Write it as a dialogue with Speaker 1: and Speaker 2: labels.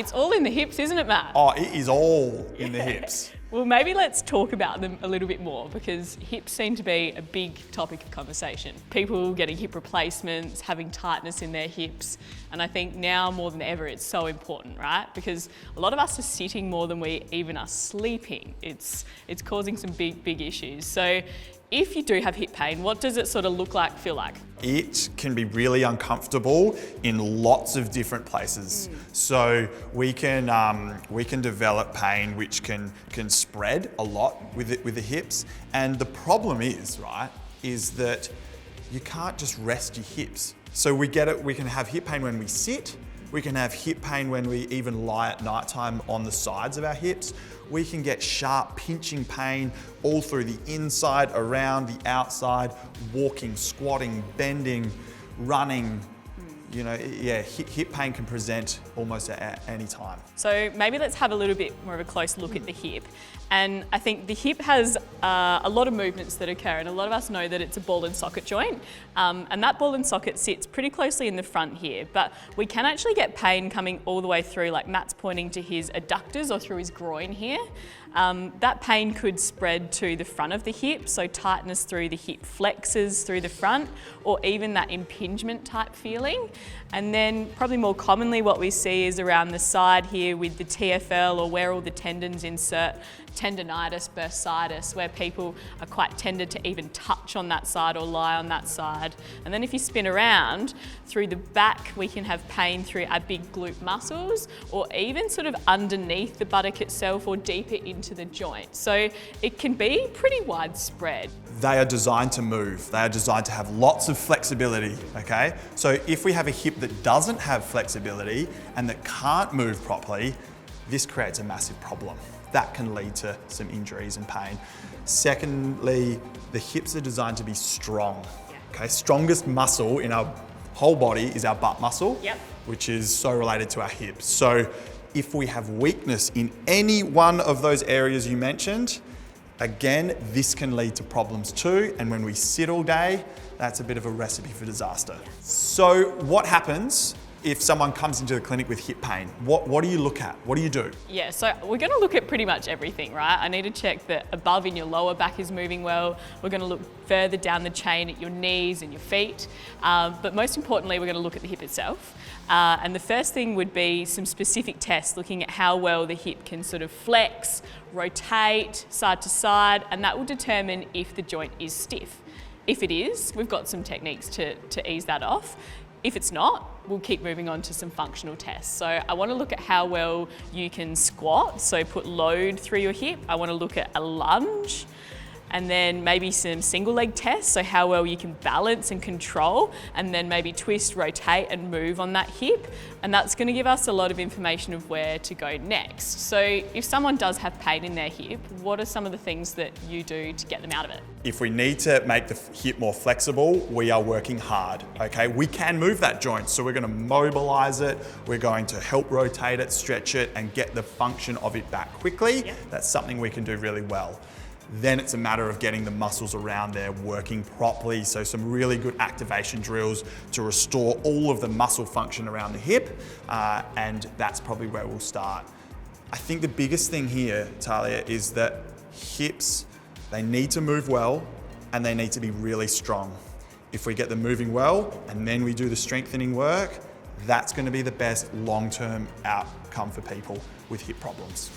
Speaker 1: It's all in the hips, isn't it, Matt?
Speaker 2: Oh, it is all in the hips.
Speaker 1: Well, maybe let's talk about them a little bit more, because hips seem to be a big topic of conversation. People getting hip replacements, having tightness in their hips. And I think now more than ever, it's so important, right? Because a lot of us are sitting more than we even are sleeping. It's causing some big issues. So if you do have hip pain, what does it sort of look like, feel like?
Speaker 2: It can be really uncomfortable in lots of different places. So we can develop pain which can spread a lot with the hips. And the problem is, right, is that you can't just rest your hips. So we can have hip pain when we sit. We can have hip pain when we even lie at nighttime on the sides of our hips. We can get sharp pinching pain all through the inside, around the outside, walking, squatting, bending, running. You know, yeah, hip pain can present almost at any time.
Speaker 1: So maybe let's have a little bit more of a close look at the hip. And I think the hip has a lot of movements that occur, and a lot of us know that it's a ball and socket joint. And that ball and socket sits pretty closely in the front here, but we can actually get pain coming all the way through, like Matt's pointing to his adductors or through his groin here. That pain could spread to the front of the hip, so tightness through the hip flexors through the front, or even that impingement type feeling. And then probably more commonly what we see is around the side here with the TFL, or where all the tendons insert, tendonitis, bursitis, where people are quite tended to even touch on that side or lie on that side. And then if you spin around through the back, we can have pain through our big glute muscles, or even sort of underneath the buttock itself or deeper into the joint. So it can be pretty widespread.
Speaker 2: They are designed to move. They are designed to have lots of flexibility, okay? So if we have a hip that doesn't have flexibility and that can't move properly, this creates a massive problem. That can lead to some injuries and pain. Secondly, the hips are designed to be strong, okay? Strongest muscle in our whole body is our butt muscle, which is so related to our hips. So if we have weakness in any one of those areas you mentioned, again, this can lead to problems too. And when we sit all day, that's a bit of a recipe for disaster. So what happens if someone comes into the clinic with hip pain? What do you look at? What do you do?
Speaker 1: Yeah, so we're gonna look at pretty much everything, right? I need to check that above in your lower back is moving well. We're gonna look further down the chain at your knees and your feet. But most importantly, we're gonna look at the hip itself. And the first thing would be some specific tests looking at how well the hip can sort of flex, rotate side to side, and that will determine if the joint is stiff. If it is, we've got some techniques to ease that off. If it's not, we'll keep moving on to some functional tests. So I want to look at how well you can squat, so put load through your hip. I want to look at a lunge, and then maybe some single leg tests, so how well you can balance and control, and then maybe twist, rotate and move on that hip. And that's going to give us a lot of information of where to go next. So if someone does have pain in their hip, what are some of the things that you do to get them out of it?
Speaker 2: If we need to make the hip more flexible, we are working hard, okay? We can move that joint, so we're going to mobilize it, we're going to help rotate it, stretch it, and get the function of it back quickly. That's something we can do really well. Then it's a matter of getting the muscles around there working properly. So some really good activation drills to restore all of the muscle function around the hip. And that's probably where we'll start. I think the biggest thing here, Talia, is that hips, they need to move well and they need to be really strong. If we get them moving well and then we do the strengthening work, that's going to be the best long-term outcome for people with hip problems.